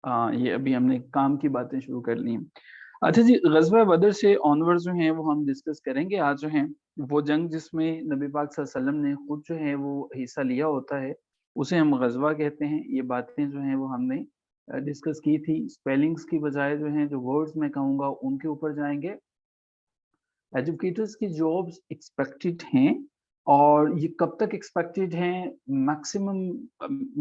ये अभी हमने काम की बातें शुरू कर ली हैं। अच्छा जी, ग़ज़वा बदर से ऑनवर्ड्स जो हैं वो हम डिस्कस करेंगे आज जो हैं, वो जंग जिसमें नबी पाक सल्लल्लाहु अलैहि वसल्लम ने खुद जो है वो हिस्सा लिया होता है, उसे हम ग़ज़वा कहते हैं। ये बातें जो हैं वो हमने डिस्कस की थी। स्पेलिंग्स की बजाय जो हैं, जो वर्ड्स मैं कहूँगा उनके ऊपर जाएँगे। एजुकेटर्स की जॉब्स एक्सपेक्टेड हैं और ये कब तक एक्सपेक्टेड हैं? मैक्सिमम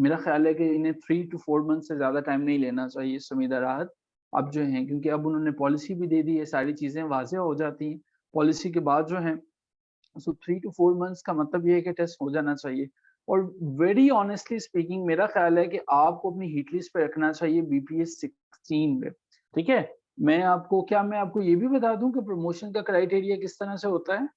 मेरा ख़्याल है कि इन्हें 3 टू 4 मंथ से ज़्यादा टाइम नहीं लेना चाहिए सुमेधा राहत। अब जो हैं क्योंकि अब उन्होंने पॉलिसी भी दे दी है, सारी चीज़ें वाज़ेह हो जाती हैं। पॉलिसी के बाद जो है सो 3 टू 4 मंथ्स का मतलब ये है कि टेस्ट हो जाना चाहिए। और वेरी ऑनेस्टली स्पीकिंग मेरा ख़्याल है कि आपको अपनी हिट लिस्ट पे रखना चाहिए बीपीएस 16 पे, ठीक है? मैं आपको ये भी बता दूँ कि प्रमोशन का क्राइटेरिया किस तरह से होता है?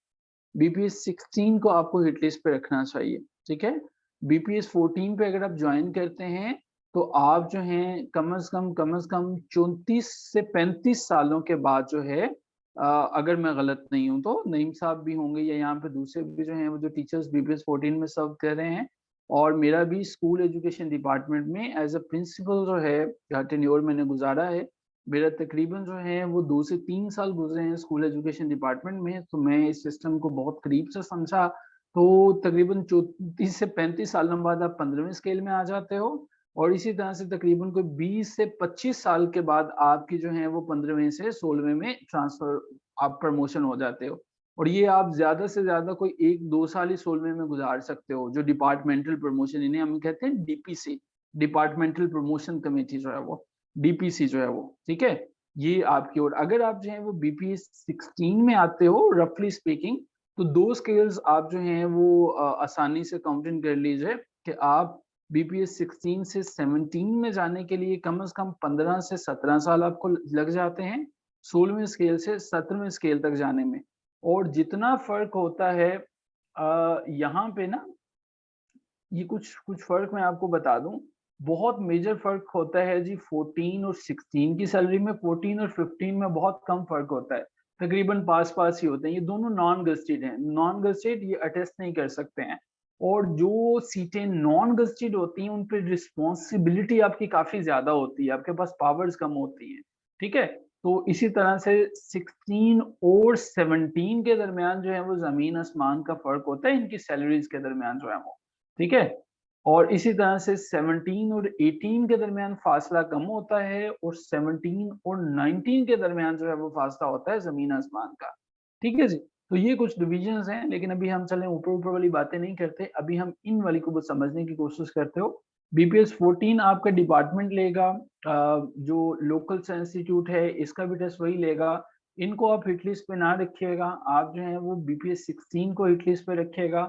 बीपीएस 16 को आपको हिट लिस्ट पे रखना चाहिए, ठीक है? बीपीएस 14 पे अगर आप जॉइन करते हैं, तो आप जो हैं कम से कम 34 से 35 सालों के बाद जो है अगर मैं गलत नहीं हूँ तो, नईम साहब भी होंगे या यहाँ पे दूसरे भी जो हैं वो जो टीचर्स बीपीएस 14 में सर्व कर रहे हैं और मेरा भी स्कूल एजुकेशन डिपार्टमेंट में एज़ अ प्रिंसिपल जो है टेन्योर मैंने गुज़ारा है। मेरा तकरीबन जो है वो 2 से 3 साल गुज़रे हैं स्कूल एजुकेशन डिपार्टमेंट में, तो मैं इस सिस्टम को बहुत करीब से समझा। तो तकरीबन 34 से 35 सालों बाद आप 15वें स्केल में आ जाते हो और इसी तरह से तकरीबन कोई 20 से 25 साल के बाद आपकी जो है वो 15वें से 16वें में ट्रांसफ़र आप प्रमोशन हो जाते हो। और ये आप ज़्यादा से ज़्यादा कोई 1-2 साल ही 16वें में गुज़ार सकते हो, जो डिपार्टमेंटल प्रमोशन इन्हें हम कहते हैं डीपीसी, डिपार्टमेंटल प्रमोशन कमेटी जो है वो। डीपीसी जो है वो, ठीक है? ये आपकी और अगर आप जो है वो बीपीएस 16 में आते हो रफली स्पीकिंग, तो 2 स्केल्स आप जो हैं वो आसानी से काउंट इन कर लीजिए कि आप बीपीएस 16 से 17 में जाने के लिए कम से कम 15 से 17 साल आपको लग जाते हैं, 16वें स्केल से 17वें स्केल तक जाने में। और जितना फ़र्क होता है यहाँ पे ना ये कुछ कुछ फ़र्क मैं आपको बता दूँ, बहुत मेजर फ़र्क होता है जी 14 और 16 की सैलरी में, 14 और 15 में बहुत कम फ़र्क होता है। तकरीबन पास-पास ही होते हैं, ये दोनों नॉन गज़टेड हैं। नॉन गज़टेड ये अटेस्ट नहीं कर सकते हैं और जो सीटें नॉन गज़टेड होती हैं, उन पे रिस्पॉन्सिबिलिटी आपकी काफ़ी ज़्यादा होती है, आपके पास पावर्स कम होती हैं, ठीक है? तो इसी तरह से 16 और 17 के दरमियान जो है वो ज़मीन-आसमान का फ़र्क होता है इनकी सैलरीज़ के दरमियान जो है वो। ठीक है? और इसी तरह से 17 और 18 के दरमियान फ़ासला कम होता है और 17 और 19 के दरमियान जो है वो फ़ासला होता है ज़मीन-आसमान का। ठीक है जी? तो ये कुछ डिविज़न्स हैं, लेकिन अभी हम चलें ऊपर-ऊपर वाली बातें नहीं करते, अभी हम इन वाली को बस समझने की कोशिश करते हो। बीपीएस 14 आपका डिपार्टमेंट लेगा जो लोकल सा इंस्टीट्यूट है, इसका भी टेस्ट वही लेगा। इनको आप हिट लिस्ट पे ना रखिएगा, आप जो है वो बीपीएस 16 को हिट लिस्ट पे रखिएगा।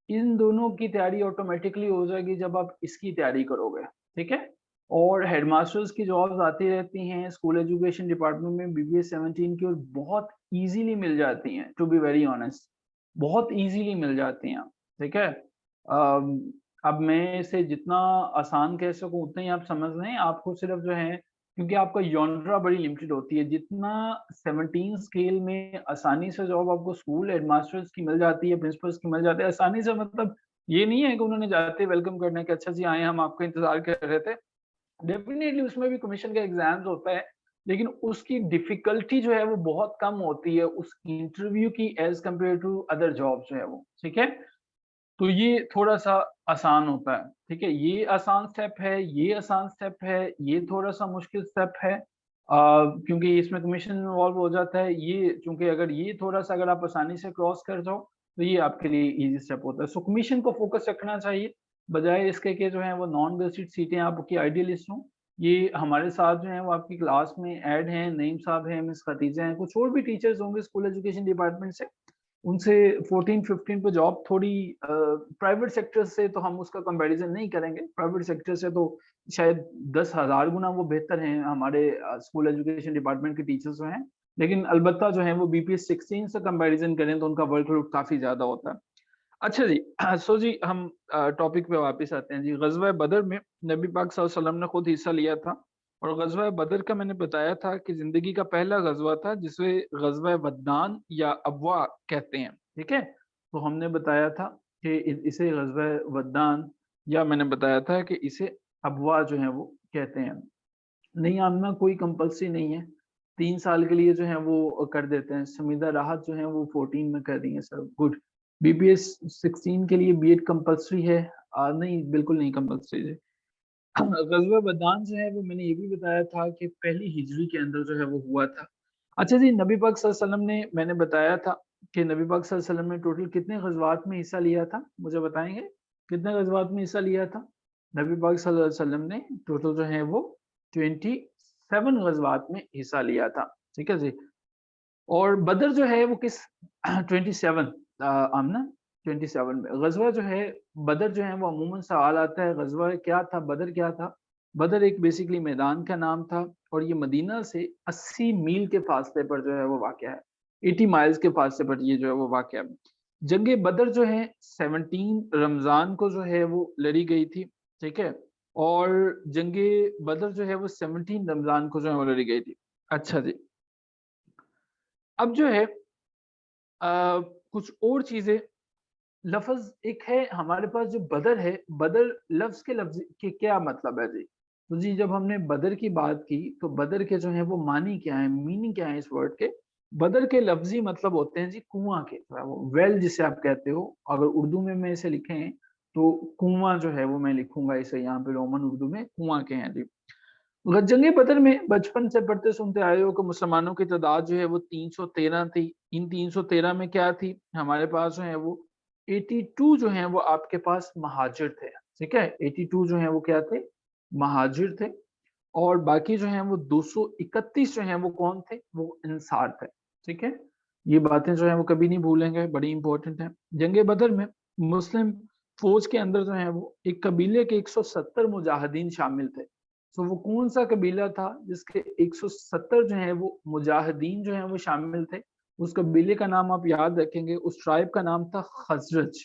इन दोनों की तैयारी ऑटोमेटिकली हो जाएगी जब आप इसकी तैयारी करोगे, ठीक है? और हेडमास्टर्स की जॉब्स आती रहती हैं स्कूल एजुकेशन डिपार्टमेंट में बीबीएस 17 की और बहुत ईज़िली मिल जाती हैं टू बी वेरी ऑनेस्ट, बहुत ईज़िली मिल जाती हैं, ठीक है? अम, अब मैं इसे जितना आसान कह सकूँ उतना ही आप समझ लें, आपको सिर्फ़ जो है क्योंकि आपका जॉनरा बड़ी लिमिटेड होती है, जितना 17 स्केल में आसानी से जॉब आपको स्कूल हेडमास्टर्स की मिल जाती है, प्रिंसिपल्स की मिल जाती है, आसानी से मतलब ये नहीं है कि उन्होंने जाते ही वेलकम करना है कि अच्छा जी आए, हम आपका इंतज़ार कर रहे थे। डेफ़िनेटली उसमें भी कमीशन का एग्ज़ाम्स होता है, लेकिन उसकी डिफ़िकल्टी जो है वो बहुत कम होती है उस इंटरव्यू की as compare to other jobs जो है वो, ठीक है? तो ये थोड़ा-सा आसान होता है, ठीक है? ये आसान स्टेप है, ये आसान स्टेप है, ये थोड़ा-सा मुश्किल स्टेप है क्योंकि इसमें कमीशन इन्वॉल्व हो जाता है। ये चूँकि अगर ये थोड़ा-सा अगर आप आसानी से क्रॉस कर जाओ, तो ये आपके लिए ईज़ी स्टेप होता है। सो कमीशन को फ़ोकस रखना चाहिए, बजाए इसके कि जो है वो नॉन गेज़ेटेड सीटें आपकी आइडियल लिस्ट हों। ये हमारे साथ जो हैं वो आपकी क्लास में ऐड हैं, नईम साहब हैं, मिस खतीजा हैं, कुछ और भी टीचर्स होंगे स्कूल एजुकेशन डिपार्टमेंट से। उनसे 14-15 पे जॉब थोड़ी प्राइवेट सेक्टर से तो हम उसका कंपैरिज़न नहीं करेंगे। प्राइवेट सेक्टर से तो शायद 10,000 गुना वो बेहतर हैं हमारे स्कूल एजुकेशन डिपार्टमेंट के टीचर्स जो हैं। लेकिन अलबत्ता जो है वो बीपीएस 16 से कंपैरिज़न करें तो उनका वर्कलोड काफ़ी ज़्यादा होता है। अच्छा जी, सो जी हम टॉपिक पे वापस आते हैं जी। ग़ज़वा बदर में नबी पाक सल्लल्लाहु अलैहि वसल्लम ने खुद हिस्सा लिया था और ग़ज़वा बदर का मैंने बताया था कि ज़िंदगी का पहला ग़ज़वा था जिसे ग़ज़वा वद्दान या अबवा कहते हैं, ठीक है? तो हमने बताया था कि इसे ग़ज़वा वद्दान या मैंने बताया था कि इसे अबवा जो है वो कहते हैं। नहीं आमना कोई कंपल्सरी नहीं है, 3 साल के लिए जो है वो कर देते हैं। समीदा राहत जो है वो 14 में कर दी है सर, गुड। बीपीएस 16 के लिए बीएड कंपल्सरी है? नहीं, बिल्कुल नहीं कंपल्सरी है। ग़ज़वा बदान जो है वो मैंने ये भी बताया था कि पहली हिजरी के अंदर जो है वो हुआ था। अच्छा जी, नबी पाक सल्लल्लाहु अलैहि वसल्लम ने, मैंने बताया था कि नबी पाक सल्लल्लाहु अलैहि वसल्लम ने टोटल कितने ग़ज़वात में हिस्सा लिया था? मुझे बताएँगे? कितने ग़ज़वात में हिस्सा लिया था? नबी पाक सल्लल्लाहु अलैहि वसल्लम ने टोटल जो है वो 27 ग़ज़वात में हिस्सा लिया था। ठीक है जी? और बदर जो है वो किस 27 आमना 27 में ग़ज़वा जो है, बदर जो है वो अमूमन सवाल आता है, ग़ज़वा क्या था, बदर क्या था? बदर एक बेसिकली मैदान का नाम था और ये मदीना से 80 मील के फासले पर जो है वो वाक़या है। 80 माइल्स के फासले पर ये जो है वो वाक़या है। जंगे बदर जो है 17 रमज़ान को जो है वो लड़ी गई थी, ठीक है? और जंगे बदर जो है वो 17 रमज़ान को जो है वो लड़ी गई थी। अच्छा जी। अब जो है कुछ और चीज़ें, लफ़्ज़ एक है हमारे पास जो बदर है, बदर लफ़्ज़ के लफ़्ज़ के क्या मतलब है जी? तो जी जब हमने बदर की बात की, तो बदर के जो है वो मानी क्या है, मीनिंग क्या है इस वर्ड के? बदर के लफ़्ज़ी मतलब होते हैं जी कुआँ के, जो है वो वेल जिसे आप कहते हो, अगर उर्दू में मैं इसे लिखें, तो कुआँ जो है वो मैं लिखूँगा इसे यहाँ पे रोमन उर्दू में कुआँ के हैं जी। जंग बदर में बचपन से पढ़ते सुनते आए हो कि मुसलमानों की तादाद जो है वो 313 थी। इन 313 में क्या थी? हमारे पास जो है वो 82 जो हैं वो आपके पास महाजिर थे, ठीक है? 82 जो हैं वो क्या थे? महाजिर थे और बाकी जो हैं वो 231 जो हैं वो कौन थे? वो अंसार थे, ठीक है? ये बातें जो हैं वो कभी नहीं भूलेंगे, बड़ी इम्पोर्टेंट हैं। जंग बदर में मुस्लिम फ़ौज के अंदर जो है वो एक कबीले के 170 मुजाहिदीन शामिल थे। तो वो कौन-सा कबीला था जिसके 170 जो हैं वो मुजाहिदीन जो हैं वो शामिल थे? उस कबीले का नाम आप याद रखेंगे, उस ट्राइब का नाम था खज़रज।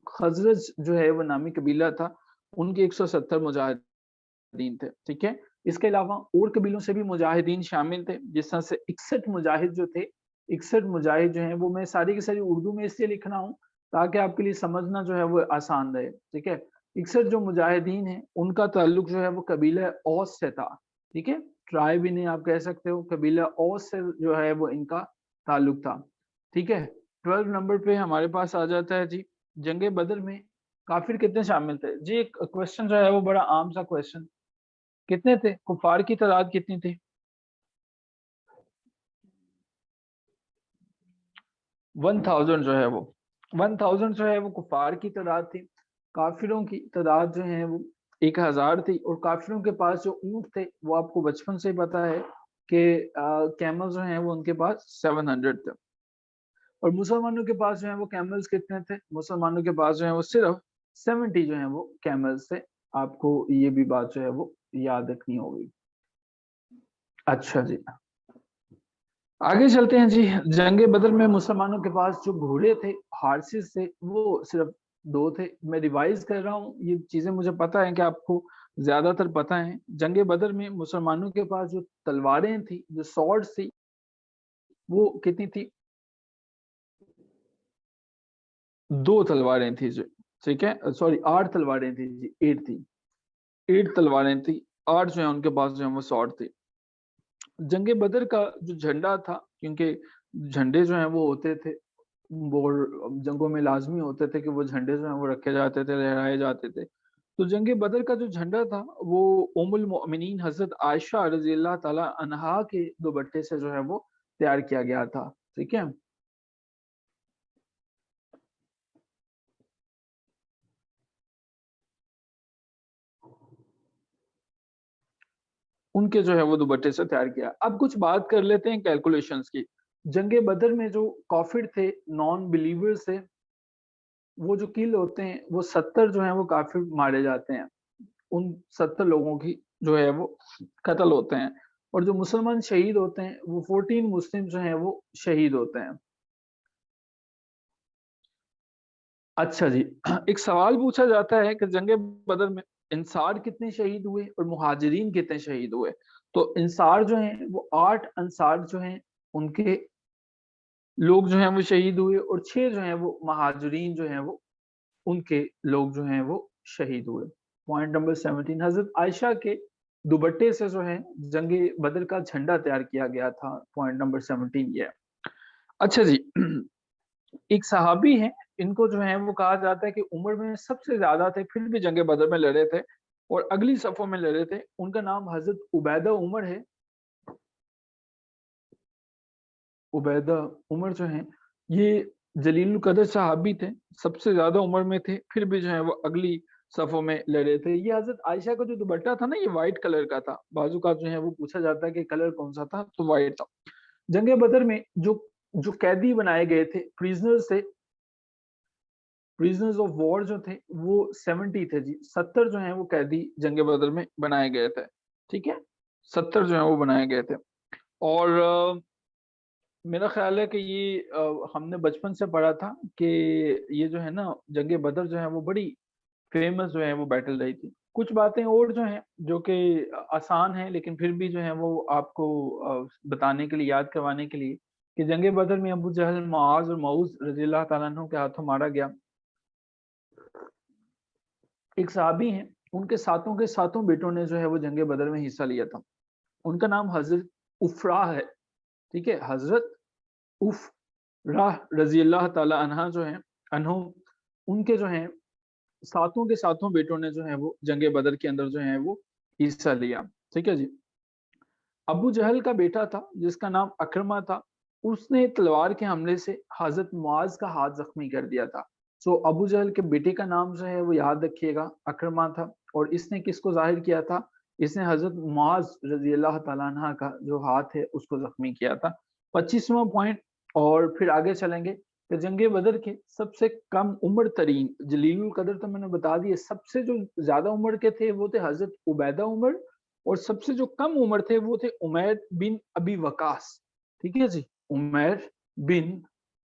खज़रज जो है वो नामी कबीला था, उनके 170 मुजाहिदीन थे, ठीक है? इसके अलावा और कबीलों से भी मुजाहिदीन शामिल थे, जिस तरह से 61 मुजाहिद जो थे, 61 मुजाहिद जो हैं वो मैं सारी की सारी उर्दू में इसलिए लिख रहा हूँ, ताकि आपके लिए समझना जो है वो आसान रहे, ठीक है? 61 जो मुजाहिदीन हैं, उनका ताल्लुक जो है वो कबीला औस से था, ठीक है? ट्राइब इन्हें आप कह सकते हो, कबीला औस से जो है वो इनका ताल्लुक था, ठीक है? 12 नंबर पे हमारे पास आ जाता है जी, जंग बदर में काफ़िर कितने शामिल थे? जी एक क्वेश्चन जो है वो बड़ा आम सा क्वेश्चन, कितने थे? कुफ़ार की तादाद कितनी थी? 1000 जो है वो 1000 जो है वो कुफ़ार की तादाद थी। काफ़िरों की तादाद जो है वो 1000 थी और काफ़िरों के पास जो ऊँट थे, वो आपको बचपन से ही पता है कि कैमल जो हैं वो उनके पास 700 थे और मुसलमानों के पास जो है वो कैमल्स कितने थे? मुसलमानों के पास जो है वो सिर्फ़ 70 जो हैं वो कैमल्स थे। आपको ये भी बात जो है वो याद रखनी होगी। अच्छा जी। आगे चलते हैं जी, जंग बदर में मुसलमानों के पास जो घोड़े थे, हॉर्सेस थे, वो सिर्फ़ 2 थे। मैं रिवाइज़ कर रहा हूँ, ये चीज़ें मुझे पता है कि आपको ज़्यादातर पता हैं। जंग बदर में मुसलमानों के पास जो तलवारें थी, जो स्वॉर्ड्स थी, वो कितनी थी? 2 तलवारें थी जी, ठीक है? सॉरी 8 तलवारें थी जी, 8 थी। 8 तलवारें थी, 8 जो है उनके पास जो है वो स्वॉर्ड थे। जंग बदर का जो झंडा था, क्योंकि झंडे जो हैं वो होते थे, वो जंगों में लाज़मी होते थे कि वो झंडे जो हैं वो रखे जाते थे, लहराए जाते थे। तो जंग बदर का जो झंडा था, वो उम्मुल मोमिनीन हज़रत आयशा रज़ियल्लाहु ताला अन्हा के दुपट्टे से जो है वो तैयार किया गया था, ठीक है? उनके जो है वो दुपट्टे से तैयार किया। अब कुछ बात कर लेते हैं कैलकुलेशंस की। जंग बदर में जो काफ़िर थे, नॉन बिलीवर्स थे, वो जो किल होते हैं, वो 70 जो हैं वो काफ़िर मारे जाते हैं। उन 70 लोगों की जो है वो कत्ल होते हैं और जो मुसलमान शहीद होते हैं, वो 14 मुस्लिम जो हैं वो शहीद होते हैं। अच्छा जी, एक सवाल पूछा जाता है कि जंग बदर में अंसार कितने शहीद हुए और मुहाजिरीन कितने शहीद हुए? तो अंसार जो हैं वो 8 अंसार जो हैं उनके लोग जो हैं वो शहीद हुए और 6 जो हैं वो महाजिरीन जो हैं वो उनके लोग जो हैं वो शहीद हुए। पॉइंट नंबर 17 हज़रत आयशा के दुपट्टे से जो है जंगे बदर का झंडा तैयार किया गया था। पॉइंट नंबर 17 ये है। अच्छा जी, एक सहाबी हैं, इनको जो है वो कहा जाता है कि उम्र में सबसे ज़्यादा थे, फिर भी जंग बदर में लड़े थे और अगली सफ़ों में लड़े थे। उनका नाम हज़रत उबैदा उमर है। उबैदा उमर जो हैं, ये जलीलुल कदर सहाबी थे, सबसे ज़्यादा उम्र में थे, फिर भी जो है वो अगली सफ़ों में लड़े थे। ये हज़रत आयशा का जो दुपट्टा था ना, ये व्हाइट कलर का था। बाज़ औक़ात जो है वो पूछा जाता है कि कलर कौन-सा था, तो व्हाइट था। जंग बदर में जो जो कैदी बनाए गए थे, प्रिज़नर्स थे, प्रिजनर्स ऑफ वॉर जो थे वो 70 थे जी। 70 जो हैं वो कैदी जंग बदर में बनाए गए थे। ठीक है? 70 जो हैं वो बनाए गए थे। और मेरा ख़्याल है कि ये हमने बचपन से पढ़ा था कि ये जो है ना जंग बदर जो है वो बड़ी फ़ेमस जो है वो बैटल रही थी। कुछ बातें और जो हैं जो कि आसान हैं, लेकिन फिर भी जो है वो आपको बताने के लिए, याद करवाने के लिए, कि जंग बदर में अबू जहल, मुआज़ और मऊज़ रज़ियल्लाहु ताला अन्हु के हाथों मारा गया। एक सहाबी हैं, उनके सातों के सातों बेटों ने जो है वो जंग बदर में हिस्सा लिया था। उनका नाम हज़रत उफ़रा है, ठीक है? हज़रत उफ़राह रज़ियल्लाहु ताला अन्हा जो हैं अन्हु, उनके जो हैं सातों के सातों बेटों ने जो है वो जंग बदर के अंदर जो है वो हिस्सा लिया। ठीक है जी? अबू जहल का बेटा था जिसका नाम अकरमा था, उसने तलवार के हमले से हज़रत मुआज़ का हाथ ज़ख्मी कर दिया था। सो अबू जहल के बेटे का नाम जो है वो याद रखिएगा, अकरमा था। और इसने किसको ज़ाहिर किया था? इसने हज़रत मुआज़ रज़ियल्लाहु ताला अन्हा का जो हाथ है उसको ज़ख्मी किया था। 25वां पॉइंट, और फिर आगे चलेंगे कि जंग बदर के सबसे कम उम्र तरीन जलीलुल कदर तो मैंने बता दिए, सबसे जो ज़्यादा उम्र के थे वो थे हज़रत उबैदा उमर, और सबसे जो कम उम्र थे वो थे उमैर बिन अबी वकास। ठीक है जी? उमैर बिन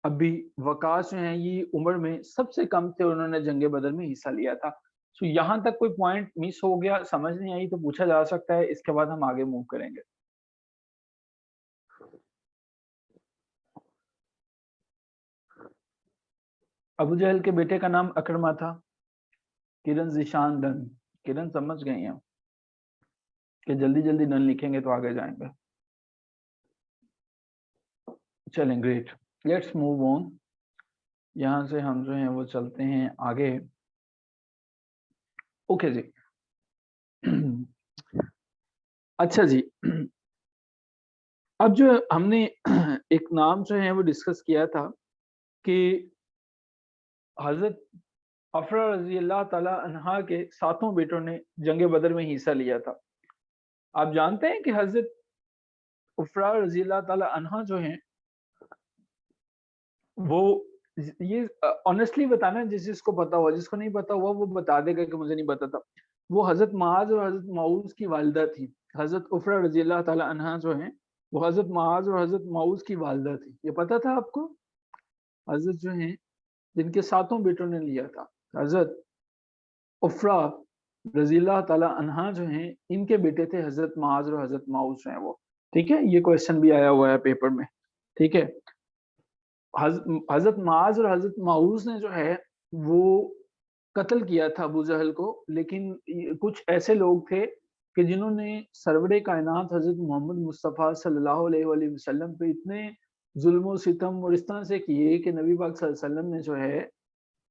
अबी वकास जो हैं ये उम्र में सबसे कम थे, उन्होंने जंग बदर में हिस्सा लिया था। सो यहाँ तक कोई पॉइंट मिस हो गया, समझ नहीं आई तो पूछा जा सकता है, इसके बाद हम आगे मूव करेंगे। अबू जहल के बेटे का नाम अकरमा था। किरण ज़ीशान डन, किरण समझ गई हैं कि जल्दी-जल्दी डन लिखेंगे तो आगे जाएँगे। चलें, ग्रेट, लेट्स मूव ऑन। यहाँ से हम जो हैं वो चलते हैं आगे। ओके जी। अच्छा जी, अब जो हमने एक नाम जो है वो डिस्कस किया था कि हज़रत अफ़रा रज़ियल्लाहु ताला अन्हा के सातों बेटों ने जंग बदर में हिस्सा लिया था। आप जानते हैं कि हज़रत अफ़रा रज़ियल्लाहु ताला अन्हा जो हैं वो ये ऑनेस्टली बताना, जिसको पता हुआ, जिसको नहीं पता हुआ वो बता देगा कि मुझे नहीं पता था। वो हज़रत मुआज़ और हज़रत मऊज़ की वालिदा थी। हज़रत अफ़रा रज़ियल्लाहु ताला अन्हा जो हैं, वो हज़रत मुआज़ और हज़रत मऊज़ की वालिदा थी। ये पता था आपको? हज़रत जो हैं, जिनके सातों बेटों ने लिया था, हज़रत अफ़रा रज़ियल्लाहु ताला अन्हा जो हैं, इनके बेटे थे हज़रत मुआज़ और हज़रत मऊज़ जो हैं वो। ठीक है? ये क्वेश्चन भी आया हुआ है पेपर में। ठीक है? हज़रत मुआज़ और हज़रत मऊज़ ने जो है वो कत्ल किया था अबू जहल को, लेकिन कुछ ऐसे लोग थे कि जिन्होंने सरवरे कायनात हज़रत मोहम्मद मुस्तफ़ा सल्लल्लाहु अलैहि वसल्लम पे इतने ज़ुल्म और सितम और इस तरह से किए कि नबी पाक सल्लल्लाहु अलैहि वसल्लम ने जो है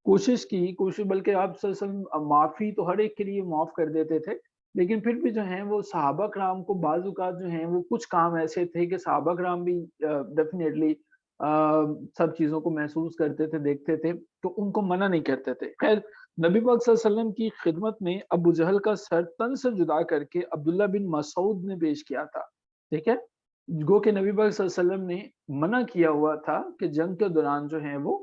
कोशिश बल्कि आप सल्लल्लाहु अलैहि वसल्लम माफ़ी तो हर एक के लिए माफ़ कर देते थे, लेकिन फिर भी जो है वो सहाबा किराम को बाज़ औक़ात जो हैं वो कुछ काम ऐसे थे कि सहाबा किराम भी डेफ़िनेटली सब चीज़ों को महसूस करते थे, देखते थे, तो उनको मना नहीं करते थे। ख़ैर, नबी पाक सल्लल्लाहु अलैहि वसल्लम की खिदमत में अबू जहल का सर तन से जुदा करके अब्दुल्ला बिन मसऊद ने पेश किया था। ठीक है? गो के नबी पाक सल्लल्लाहु अलैहि वसल्लम ने मना किया हुआ था कि जंग के दौरान जो है वो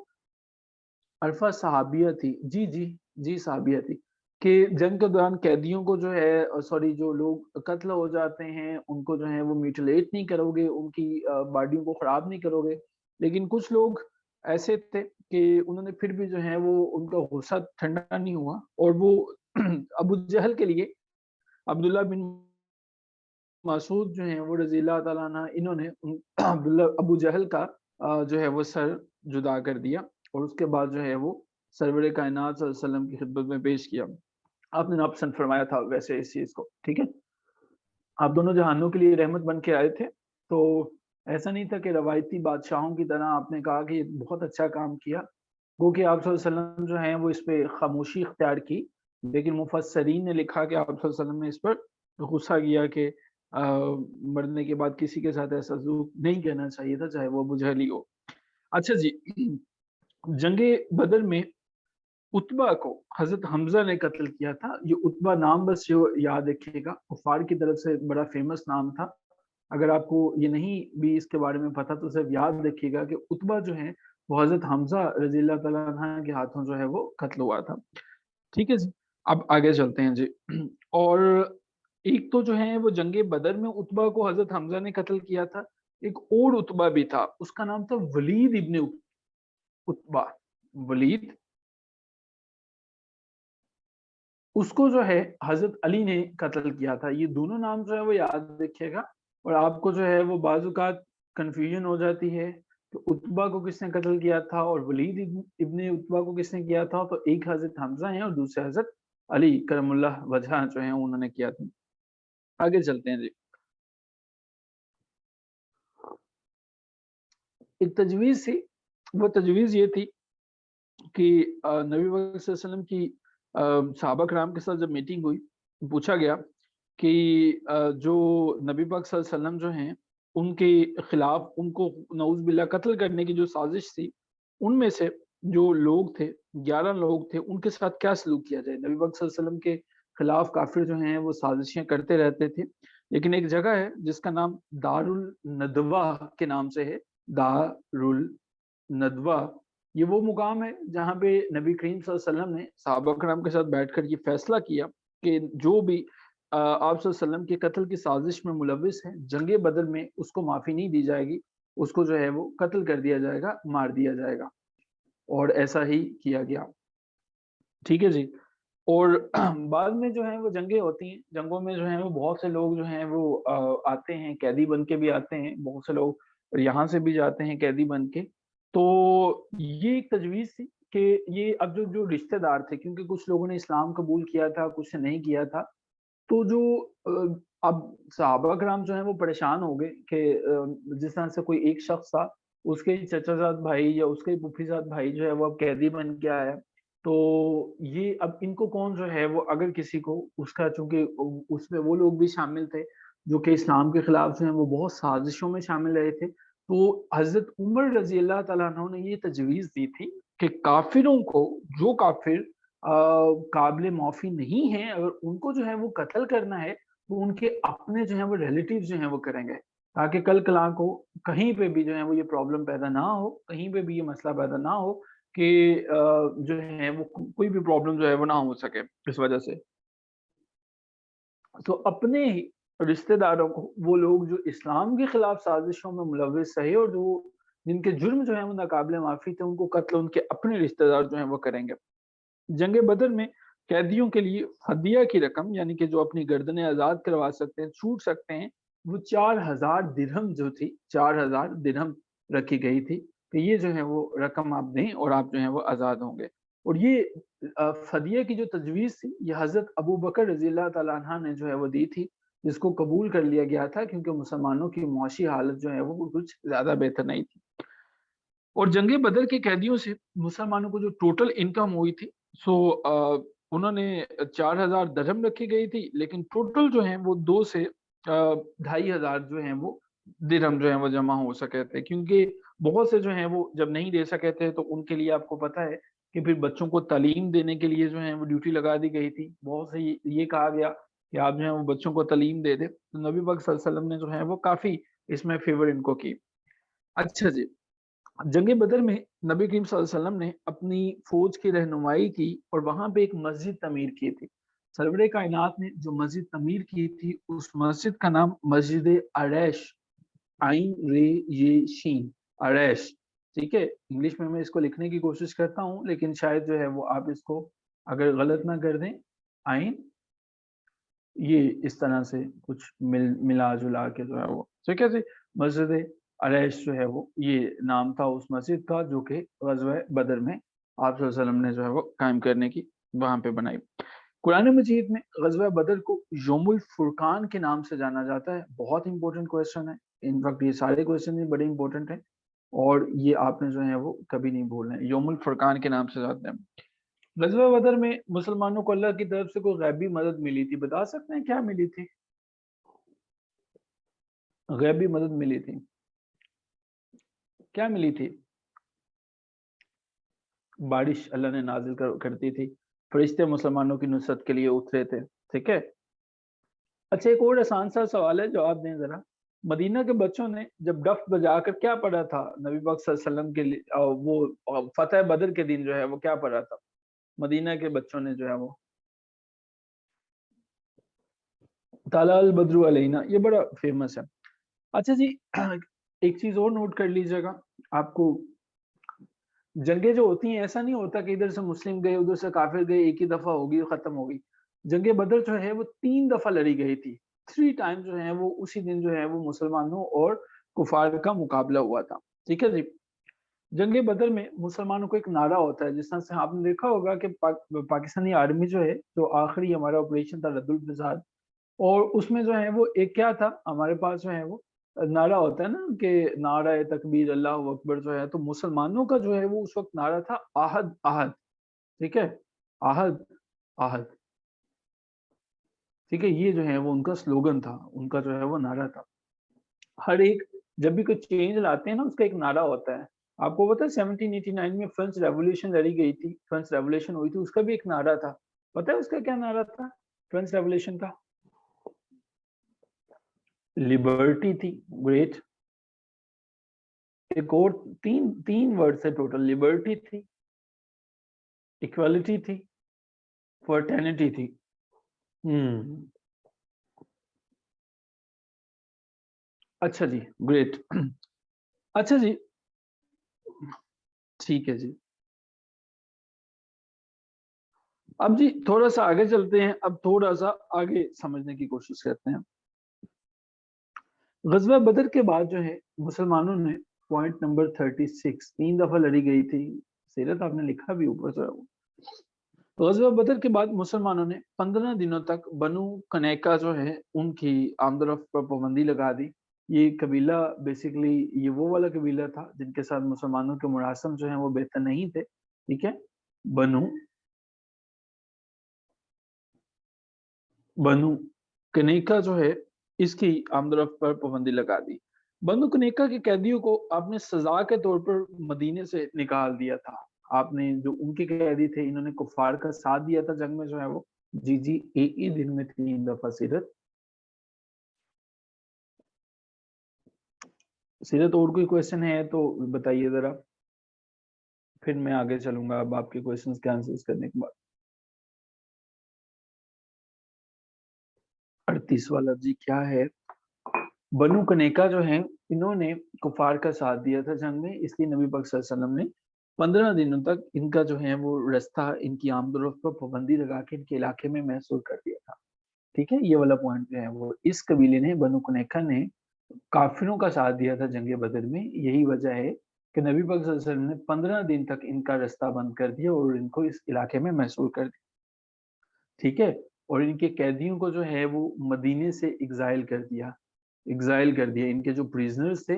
अल्फ़ा सहाबिया थी। जी, जी, जी सहाबिया थी, कि जंग के दौरान कैदियों को जो है सॉरी, जो लोग कत्ल हो जाते हैं, उनको जो है वो म्यूटिलेट नहीं करोगे, उनकी बॉडियों को ख़राब नहीं करोगे। लेकिन कुछ लोग ऐसे थे कि उन्होंने फिर भी जो है वो उनका गुस्सा ठंडा नहीं हुआ, और वो अबू जहल के लिए अब्दुल्ला बिन मसूद जो हैं वो रज़ियल्लाहु ताला अन्हा, इन्होंने अब्दुल्ला अबू जहल का जो है वो सर जुदा कर दिया, और उसके बाद जो है वो सरवरे कायनात सल्लल्लाहु अलैहि वसल्लम की खिदमत में पेश किया। आपने नापसंद फरमाया था वैसे इस चीज़ को, ठीक है? आप दोनों जहानों के लिए रहमत बन के आए थे। तो ऐसा नहीं था कि रवायती बादशाहों की तरह आपने कहा कि बहुत अच्छा काम किया। गो कि आप सल्लल्लाहु अलैहि वसल्लम जो हैं वो इस पे खामोशी इख्तियार की, लेकिन मुफस्सरीन ने लिखा कि आप सल्लल्लाहु अलैहि वसल्लम ने इस पर गुस्सा किया कि मरने के बाद किसी के साथ ऐसा सलूक नहीं करना चाहिए था, चाहे वो अबू जहल ही हो। अच्छा जी, जंगे बदर में उतबा को हज़रत हमज़ा ने कत्ल किया था। ये उतबा नाम बस जो याद रखिएगा, कुफ़ार की तरफ से बड़ा फ़ेमस नाम था। अगर आपको ये नहीं भी इसके बारे में पता तो सिर्फ़ याद रखिएगा कि उतबा जो है वो हज़रत हमज़ा रज़ियल्लाहु तआला अन्हा के हाथों जो है वो कत्ल हुआ था। ठीक है जी? अब आगे चलते हैं जी। और एक तो जो है वो जंगे बदर में उतबा को हज़रत हमज़ा ने कत्ल किया था। एक और उतबा भी था, उसका नाम था वलीद इब्न उतबा। वलीद, उसको जो है हज़रत अली ने कत्ल किया था। ये दोनों नाम जो है वो याद रखिएगा। और आपको जो है वो बाज़-औक़ात कन्फ्यूज़न हो जाती है कि उतबा को किसने कत्ल किया था और वलीद इब्न उतबा को किसने किया था, तो एक हज़रत हमज़ा हैं और दूसरे हज़रत अली करमुल्लाह वजह जो हैं उन्होंने किया था। आगे चलते हैं जी। एक तजवीज़ थी, वो तजवीज़ ये थी कि नबी पाक सल्लल्लाहु अलैहि वसल्लम की सहाबा किराम के साथ जब मीटिंग हुई, पूछा गया कि जो नबी पाक सल्लल्लाहु अलैहि वसल्लम जो हैं, उनके खिलाफ उनको नऊज़ बिल्लाह कत्ल करने की जो साजिश थी, उनमें से जो लोग थे, 11 लोग थे, उनके साथ क्या सलूक किया जाए? नबी पाक सल्लल्लाहु अलैहि वसल्लम के खिलाफ काफ़िर जो हैं, वो साजिशें करते रहते थे। लेकिन एक जगह है जिसका नाम दारुल नदवा के नाम से है, दारुल नदवा। ये वो मुकाम है जहाँ पे नबी करीम सल्लल्लाहु अलैहि वसल्लम ने सहाबा कराम के साथ बैठकर ये फैसला किया कि जो भी आप सल्लल्लाहु अलैहि वसल्लम के कत्ल की साजिश में मुलव्विस है, जंगे बदर में उसको माफ़ी नहीं दी जाएगी, उसको जो है वो कत्ल कर दिया जाएगा, मार दिया जाएगा। और ऐसा ही किया गया। ठीक है जी। और बाद में जो है वो जंगें होती हैं, जंगों में जो है वो बहुत से लोग जो हैं वो आते हैं, कैदी बन के भी आते हैं, बहुत से लोग यहाँ से भी जाते हैं कैदी बन के। तो ये एक तजवीज़ थी कि ये अब जो जो रिश्तेदार थे, क्योंकि कुछ लोगों ने इस्लाम कबूल किया था, कुछ ने नहीं किया था। तो जो अब सहाबा किराम जो हैं वो परेशान हो गए कि जिस तरह से कोई एक शख्स था, उसके ही चचाज़ाद भाई या उसके ही फूफीज़ाद भाई जो है वो अब कैदी बन के आया है। तो ये अब इनको कौन जो है वो अगर किसी को उसका, चूँकि उसमें वो लोग भी शामिल थे, जो कि इस्लाम के खिलाफ जो हैं वो बहुत साज़िशों में शामिल रहे थे। तो हज़रत उमर रज़ी अल्लाह तआला अन्हु ने ये तजवीज़ दी थी कि काफ़िरों को, जो काफ़िर काबिल माफ़ी नहीं है, अगर उनको जो है वो कत्ल करना है, तो उनके अपने जो हैं वो रिलेटिव्स जो हैं वो करेंगे। ताकि कल कल को कहीं पे भी जो है वो ये प्रॉब्लम पैदा ना हो, कहीं पे भी ये मसला पैदा ना हो कि जो है वो कोई भी प्रॉब्लम जो है वो ना हो सके इस वजह से। तो अपने ही रिश्तेदारों को, वो लोग जो इस्लाम के खिलाफ साजिशों में मुलव्विस रहे और जो जिनके जुर्म जो है वो नाकाबिल माफ़ी थे, उनको कत्ल उनके अपने रिश्तेदार जो हैं वो करेंगे। जंग बदर में कैदियों के लिए हदिया की रकम, यानी कि जो अपनी गर्दनें आज़ाद करवा सकते हैं, छूट सकते हैं, वो 4000 दिरहम जो थी, 4000 दिरहम रखी गई थी कि ये जो है वो रकम आप दें और आप जो हैं वो आज़ाद होंगे। और ये फ़दिया की जो तजवीज़ थी, ये हज़रत अबू बकर रज़ियल्लाहु तआला अन्हा ने जो है वो दी थी, जिसको कबूल कर लिया गया था क्योंकि मुसलमानों की मुआशी हालत जो है वो कुछ ज़्यादा बेहतर नहीं थी। और जंगे बदर के कैदियों से मुसलमानों को जो टोटल इनकम हुई थी, उन्होंने 4000 दरहम रखी गई थी, लेकिन टोटल जो है वो 2 से 2500 जो हैं वो दिरहम जो हैं वो जमा हो सके थे, क्योंकि बहुत से जो हैं वो जब नहीं दे सके थे तो उनके लिए आपको पता है कि फिर बच्चों को तालीम देने के लिए जो है वो ड्यूटी लगा दी गई थी। बहुत से ये कहा गया कि आप जो है वो बच्चों को तालीम दे दें। तो नबी पाक सल्लल्लाहु अलैहि वसल्लम ने जो है वो काफ़ी इसमें फ़ेवर इनको की। अच्छा जी। जंग बदर में नबी करीम सल्लल्लाहु अलैहि वसल्लम ने अपनी फ़ौज की रहनुमाई की और वहाँ पे एक मस्जिद तमीर की थी। सरवरे कायनात ने जो मस्जिद तमीर की थी, उस मस्जिद का नाम मस्जिद अरैश, आइन रे ये शीन, अरैश, ठीक है? इंग्लिश में मैं इसको लिखने की कोशिश करता हूँ, लेकिन शायद जो है वो आप इसको अगर गलत ना कर दें, आइन ये इस तरह से कुछ मिला-जुला के जो है वो, ठीक है जी? मस्जिद अरैश जो है वो ये नाम था उस मस्जिद का, जो कि ग़ज़वा बदर में आप सल्लल्लाहु अलैहि वसल्लम ने जो है वो कायम करने की वहाँ पे बनाई। قرآن مجید میں غزوہ بدر کو یوم الفرقان کے نام سے جانا جاتا ہے. بہت امپورٹنٹ کویشچن ہے. ان فیکٹ یہ سارے کویشچن بڑے امپورٹنٹ ہیں اور یہ آپ نے جو ہے وہ کبھی نہیں بھولنا ہے. یوم الفرقان کے نام سے جاتے ہیں. غزوہ بدر میں مسلمانوں کو اللہ کی طرف سے کوئی غیبی مدد ملی تھی. بتا سکتے ہیں کیا ملی تھی؟ غیبی مدد ملی تھی. کیا ملی تھی؟ بارش اللہ نے نازل کرتی تھی. فرشتے مسلمانوں کی نصرت کے لیے اترے تھے. ٹھیک ہے. اچھا ایک اور آسان سا سوال ہے، جواب دیں ذرا. مدینہ کے بچوں نے جب ڈف بجا کر کیا پڑھا تھا نبی پاک صلی اللہ علیہ وسلم کے لیے، وہ فتح بدر کے دن جو ہے وہ کیا پڑھا تھا مدینہ کے بچوں نے جو ہے وہ؟ طلع البدر علینا، یہ بڑا فیمس ہے. اچھا جی ایک چیز اور نوٹ کر لیجیے گا. آپ کو جنگیں جو ہوتی ہیں ایسا نہیں ہوتا کہ ادھر سے مسلم گئے ادھر سے کافر گئے ایک ہی دفعہ ہوگی ختم ہوگی. جنگ بدر جو ہے وہ 3 دفعہ لڑی گئی تھی. 3 ٹائم جو ہے وہ اسی دن جو ہے وہ مسلمانوں اور کفار کا مقابلہ ہوا تھا. ٹھیک ہے جی. جنگ بدر میں مسلمانوں کو ایک نعرہ ہوتا ہے، جس طرح سے آپ نے دیکھا ہوگا کہ پاکستانی آرمی جو ہے، جو آخری ہمارا آپریشن تھا رد الفساد، اور اس میں جو ہے وہ ایک کیا تھا ہمارے پاس جو ہے وہ نعرہ ہوتا ہے نا کہ نعرہ تکبیر اللہ اکبر جو ہے. تو مسلمانوں کا جو ہے وہ اس وقت نعرہ تھا آہد آہد. ٹھیک ہے. آہد آہد. ٹھیک ہے. یہ جو ہے وہ ان کا سلوگن تھا، ان کا جو ہے وہ نعرہ تھا. ہر ایک جب بھی کوئی چینج لاتے ہیں نا اس کا ایک نعرہ ہوتا ہے. آپ کو پتا ہے 1789 میں فرانس ریولیوشن لڑی گئی تھی، فرانس ریولیوشن ہوئی تھی، اس کا بھی ایک نعرہ تھا. پتا ہے اس کا کیا نعرہ تھا فرانس ریولیوشن کا؟ لبرٹی تھی. گریٹ. ایک اور تین ورڈ سے ٹوٹل. لبرٹی تھی، ایکوالٹی تھی، فرٹرنیٹی تھی. اچھا جی گریٹ. اچھا جی ٹھیک ہے جی. اب جی تھوڑا سا آگے چلتے ہیں. اب تھوڑا سا آگے سمجھنے کی کوشش کرتے ہیں. غزوہ بدر کے بعد جو ہے مسلمانوں نے پوائنٹ نمبر 36 3 دفعہ لڑی گئی تھی. سیرت آپ نے لکھا بھی اوپر سے. غزوہ بدر کے بعد مسلمانوں نے 15 دنوں تک بنو کنیکا جو ہے ان کی آمد و رفت پر پابندی لگا دی. یہ قبیلہ بیسیکلی یہ وہ والا قبیلہ تھا جن کے ساتھ مسلمانوں کے مراسم جو ہیں وہ بہتر نہیں تھے. ٹھیک ہے. بنو کنیکا جو ہے اس کی آمد و رفت پر پابندی لگا دی. بنو کنیکا کے قیدیوں کو آپ نے سزا کے طور پر مدینے سے نکال دیا تھا. آپ نے جو ان کے قیدی تھے انہوں نے کفار کا ساتھ دیا تھا جنگ میں جو ہے وہ. جی ایک ہی دن میں 3 دفعہ سیرت. اور کوئی کویشچن ہے تو بتائیے ذرا، پھر میں آگے چلوں گا اب آپ کے کویشچنز کے آنسرز کرنے کے بعد. 38 والا جی کیا ہے؟ بنو کنیکا جو ہیں انہوں نے کفار کا ساتھ دیا تھا جنگ میں، اس لیے نبی پاک صلی اللہ علیہ وسلم نے 15 دنوں تک ان کا جو ہے وہ رستہ ان کی آمد و رفت پر پابندی لگا کے ان کے علاقے میں محصور کر دیا تھا. ٹھیک ہے. یہ والا پوائنٹ جو ہے وہ اس قبیلے نے بنو کنیکا نے کافروں کا ساتھ دیا تھا جنگ بدر میں. یہی وجہ ہے کہ نبی پاک صلی اللہ علیہ وسلم نے 15 دن تک ان کا رستہ بند کر دیا اور ان کو اس علاقے میں محصور کر دیا. ٹھیک ہے. اور ان کے قیدیوں کو جو ہے وہ مدینے سے ایگزائل کر دیا. ان کے جو پریزنرز تھے،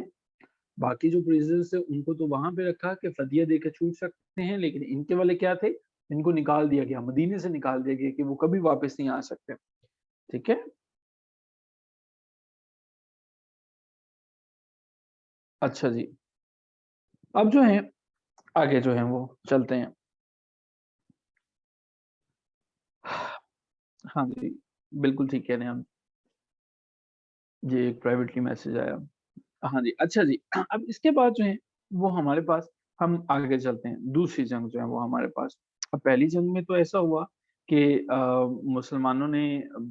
باقی جو پریزنرز تھے ان کو تو وہاں پہ رکھا کہ فدیہ دے کے چھوٹ سکتے ہیں، لیکن ان کے والے کیا تھے، ان کو نکال دیا گیا، مدینے سے نکال دیا گیا کہ وہ کبھی واپس نہیں آ سکتے. ٹھیک ہے. اچھا جی اب جو ہیں آگے جو ہیں وہ چلتے ہیں. ہاں جی بالکل ٹھیک کہہ رہے ہیں ہم. جی ایک پرائیویٹلی میسج آیا. ہاں جی اچھا جی. اب اس کے بعد جو ہے وہ ہمارے پاس ہم آگے چلتے ہیں. دوسری جنگ جو ہے وہ ہمارے پاس. اب پہلی جنگ میں تو ایسا ہوا کہ مسلمانوں نے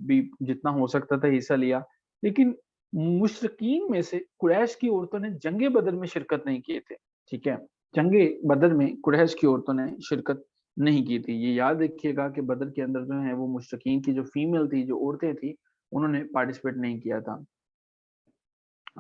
بھی جتنا ہو سکتا تھا حصہ لیا، لیکن مشرکین میں سے قریش کی عورتوں نے جنگ بدر میں شرکت نہیں کیے تھے. ٹھیک ہے. جنگ بدر میں قریش کی عورتوں نے شرکت نہیں کی تھی. یہ یاد رکھیے گا کہ بدر کے اندر جو ہے وہ مشرکین کی جو فیمیل تھی، جو عورتیں تھیں، انہوں نے پارٹیسپیٹ نہیں کیا تھا.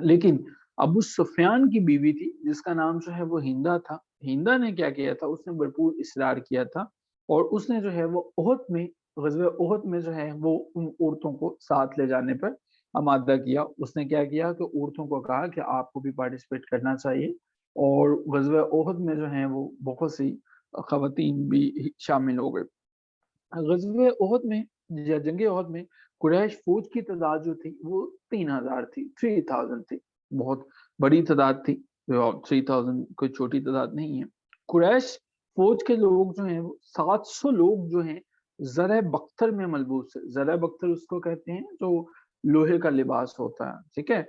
لیکن ابو سفیان کی بیوی تھی جس کا نام جو ہے وہ ہندا تھا. ہندا نے کیا کیا تھا، اس نے بھرپور اصرار کیا تھا اور اس نے جو ہے وہ احد میں ग़ज़वे उहद में जो है वो उन औरतों को साथ ले जाने पर आमादा किया। उसने क्या किया कि औरतों को कहा कि आपको भी पार्टिसिपेट करना चाहिए, और ग़ज़वे उहद में जो है वो बहुत सी ख़वातीन भी शामिल हो गए। ग़ज़वे उहद में या जंगे उहद में कुरैश फ़ौज की तादाद जो थी वो 3000 थी, 3000 थी। बहुत बड़ी तादाद थी, 3000 कोई छोटी तादाद नहीं है। कुरैश फ़ौज के लोग जो हैं वो 700 लोग जो हैं ज़र बख्तर में मलबूस थे। ज़र बख्तर उसको कहते हैं जो लोहे का लिबास होता है, ठीक है?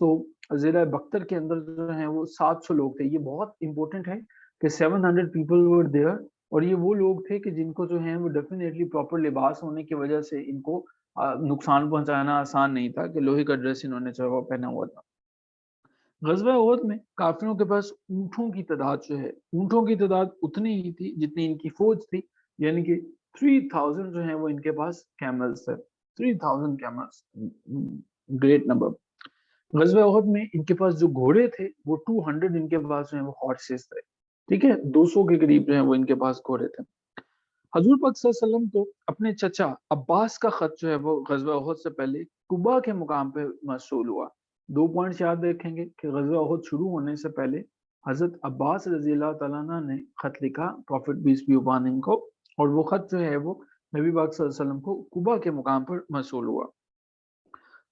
सो ज़र बख्तर के अंदर जो है वो 700 लोग थे। ये बहुत इम्पोर्टेंट है कि 700 पीपल वर देयर, और ये वो लोग थे कि जिनको जो है वो डेफ़िनेटली प्रॉपर लिबास होने की वज़ह से इनको नुकसान पहुँचाना आसान नहीं था कि लोहे का ड्रेस इन्होंने जो है वो पहना हुआ था। ग़ज़वा उहद में काफ़िरों के पास ऊँटों की तादाद जो है, ऊँटों की तादाद उतनी ही थी जितनी इनकी फ़ौज थी, यानी कि 3000 जो है वो इनके पास कैमल्स थे। 3000 कैमल्स, ग्रेट नंबर। ग़ज़वा उहद में इनके पास जो घोड़े थे वो 200 इनके पास जो है वो हॉर्सेस थे। ठीक है? 200 के करीब जो है वो इनके पास घोड़े थे। हज़ूर पाक सल्लल्लाहु अलैहि वसल्लम को अपने चचा अब्बास का ख़त जो है वो ग़ज़वा उहद से पहले कुबा के मुकाम पे मौसूल हुआ। 2 पॉइंट्स याद रखेंगे कि ग़ज़वा उहद शुरू होने से पहले हज़रत अब्बास रज़ियल्लाहु तआला अन्हु ने ख़त लिखा prophet peace be upon him को, और वो ख़त जो है वो नबी पाक सल्लल्लाहु अलैहि वसल्लम को कुबा के मुकाम पर मौसूल हुआ।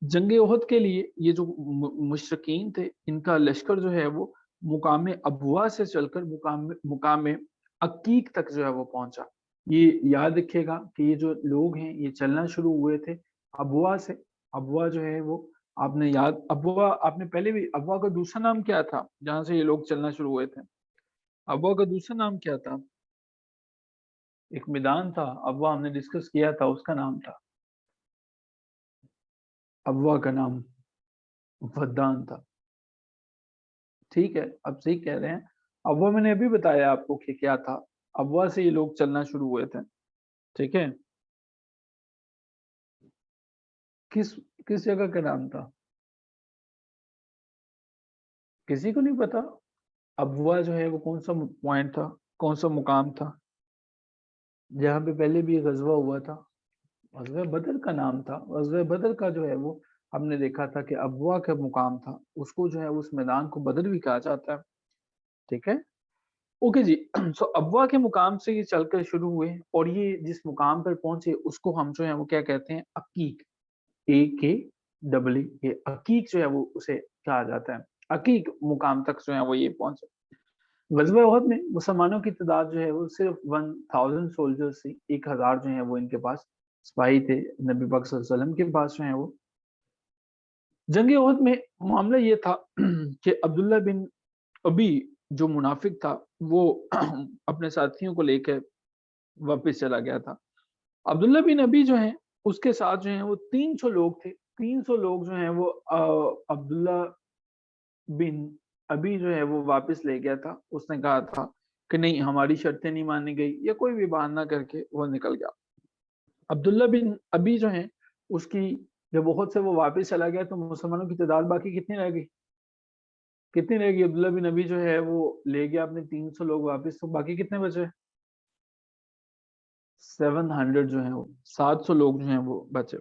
जंग उहद के लिए ये जो मुशरिकीन थे, इनका लश्कर जो है वो मुकाम अबवा से चलकर मुकाम अकीक तक जो है वो पहुंचा। ये याद रखिएगा कि ये जो लोग हैं ये चलना शुरू हुए थे अबवा से। अबवा जो है वो आपने याद, अबवा आपने पहले भी, अबवा का दूसरा नाम क्या था जहां से ये लोग चलना शुरू हुए थे? अबवा का दूसरा नाम क्या था? एक मैदान था अबवा, हमने डिस्कस किया था, उसका नाम था, अबवा का नाम वद्दान था। ठीक है, आप सही कह रहे हैं। अफ़वाह मैंने अभी बताया आपको कि क्या था। अफ़वाह से ये लोग चलना शुरू हुए थे, ठीक है? किस किस जगह का नाम था? किसी को नहीं पता? अफ़वाह जो है वो कौन-सा पॉइंट था, कौन-सा मुकाम था, जहाँ पे पहले भी ग़ज़वा हुआ था? ग़ज़वा बदर का नाम था। ग़ज़वा बदर का जो है वो हमने देखा था कि अफ़वाह का मुकाम था। उसको जो है उस मैदान को बदर भी कहा जाता है, ठीक है? ओके जी। सो अफ़वाह के मुकाम से ये चलकर शुरू हुए, और ये जिस मुकाम पर पहुँचे उसको हम जो है वो क्या कहते हैं? अकीक। AKEE, अकीक जो है वो उसे कहा जाता है। अकीक मुकाम तक जो है वो ये पहुँचे। ग़ज़वा उहद में मुसलमानों की तादाद जो है वो सिर्फ 1000 सोल्जर्स थी। 1000 जो है वो इनके पास सिपाही थे। नबी पाक सल्लल्लाहु अलैहि वसल्लम के पास जो है वो जंग उहद में मामला ये था कि अब्दुल्ला बिन अबी जो मुनाफिक था वो अपने साथियों को लेकर वापस चला गया था। अब्दुल्ला बिन अबी जो हैं उसके साथ जो हैं वो 300 लोग थे। 300 लोग जो हैं वो अब्दुल्ला बिन अबी जो है वो वापस ले गया था। उसने कहा था कि नहीं, हमारी शर्तें नहीं मानी गई, या कोई भी बहाना करके वो निकल गया। अब्दुल्ला बिन अबी जो हैं उसकी जब उहद से वो वापस चला गया तो मुसलमानों की तादाद बाकी कितनी रह गई? कितनी रह गई? अब्दुल्ला बिन अबी जो है वो ले गया अपने 300 लोग वापस, तो बाकी कितने बचे? 700 जो हैं वो 700 लोग जो हैं वो बचे।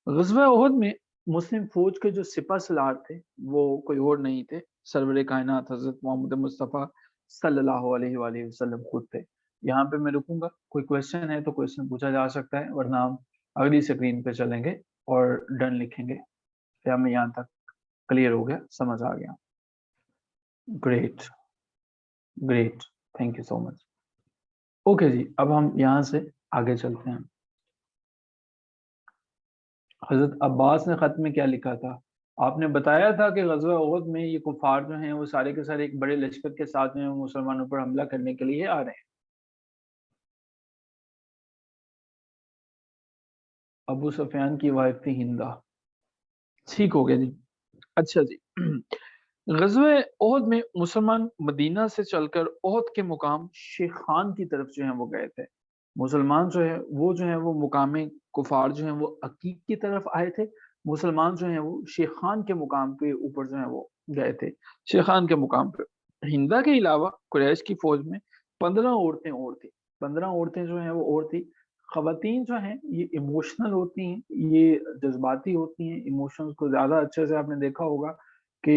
ग़ज़वा उहद में मुस्लिम फ़ौज के जो सिपहसालार थे, वो कोई और नहीं थे, सरवरे कायनात हज़रत मोहम्मद मुस्तफ़ा सल्लल्लाहु अलैहि वसल्लम खुद थे। यहाँ पे मैं रुकूँगा, कोई क्वेश्चन है तो क्वेश्चन पूछा जा सकता है, वरना हम अगली स्क्रीन पे चलेंगे और डन लिखेंगे कि हमें यहाँ तक क्लियर हो गया, समझ आ गया। Great, great, thank you so much. Okay जी, अब हम यहाँ से आगे चलते हैं। हज़रत अब्बास ने ख़त में क्या लिखा था? आपने बताया था कि ग़ज़वा उहद में ये कुफ़ार जो हैं वो सारे के सारे एक बड़े लश्कर के साथ जो है मुसलमानों पर हमला करने के लिए आ रहे हैं। अबू सुफ़ियान की वाइफ़ थी हिंदा। ठीक हो गया जी। अच्छा जी। ग़ज़वा उहद में मुसलमान मदीना से चलकर उहद के मुकाम शेखान की तरफ जो है वो गए थे। मुसलमान जो है वो मुकाम कुफ़ार जो हैं वो अकीक की तरफ आए थे। मुसलमान जो हैं वो शेखान के मुकाम पे ऊपर जो है वो गए थे। शेखान के मुकाम पे। हिंदा के अलावा कुरैश की फ़ौज में 15 औरतें और थी। 15 औरतें जो हैं वो और थी। ख़वातीन जो हैं ये इमोशनल होती हैं, ये जज़्बाती होती हैं, इमोशंस को ज़्यादा अच्छे से आपने देखा होगा कि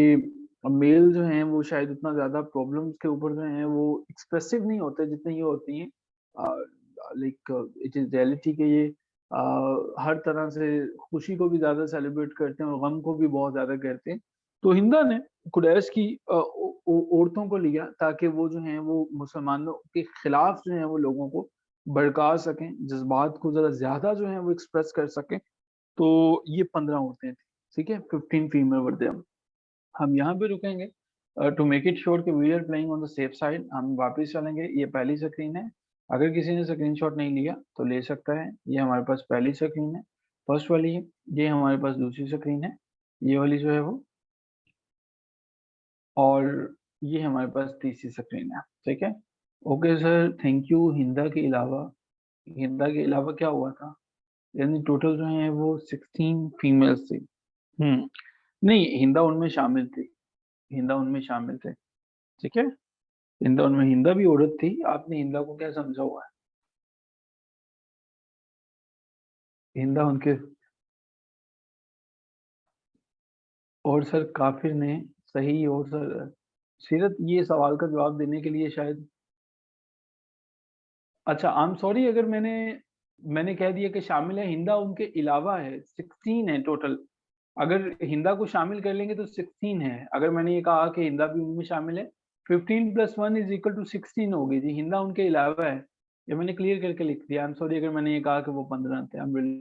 मेल जो हैं वो शायद उतना ज़्यादा प्रॉब्लम्स के ऊपर जो हैं वो एक्सप्रेसिव नहीं होते जितने ये होती हैं। लाइक इट इज़ रियलिटी कि ये हर तरह से खुशी को भी ज़्यादा सेलिब्रेट करते हैं और गम को भी बहुत ज़्यादा करते हैं। तो हिंदा ने कुरैश की औरतों को लिया ताकि वो जो हैं वो मुसलमानों के खिलाफ जो हैं वो लोगों को भड़का सकें, जज़्बात को ज़रा ज़्यादा जो है वो एक्सप्रेस कर सकें। तो ये 15 औरतें थीं, ठीक है? 15 फीमेल वर देयर। हम यहाँ पे रुकेंगे टू मेक इट श्योर कि we are playing on the safe side. हम वापस चलेंगे, ये पहली स्क्रीन है। अगर किसी ने स्क्रीनशॉट नहीं लिया तो ले सकता है। ये हमारे पास पहली स्क्रीन है, फर्स्ट वाली है। ये हमारे पास दूसरी स्क्रीन है, ये वाली जो है वो, और ये हमारे पास तीसरी स्क्रीन है, ठीक है? Okay sir, thank you. हिंदा के अलावा क्या हुआ था? यानी टोटल जो है वो 16 फीमेल्स थी। हुँ, नहीं, हिंदा उनमें शामिल थे, ठीक है? हिंदा भी औरत थी, आपने हिंदा को क्या समझा हुआ है? हिंदा उनके, और सर काफ़िर ने, सही, और सर सीरत, ये सवाल का जवाब देने के लिए शायद, अच्छा, आई एम सॉरी अगर मैंने कह दिया कि शामिल है, हिंदा उनके अलावा है, 16 है टोटल। अगर हिंदा को शामिल कर लेंगे तो 16 है। अगर मैंने ये कहा कि हिंदा भी उनमें शामिल है, 15 + 1 इज़ इक्वल टू 16 होगी जी, हिंदा उनके अलावा है। ये मैंने क्लियर करके लिख दिया। आई एम सॉरी अगर मैंने ये कहा कि वो 15 थे। I am really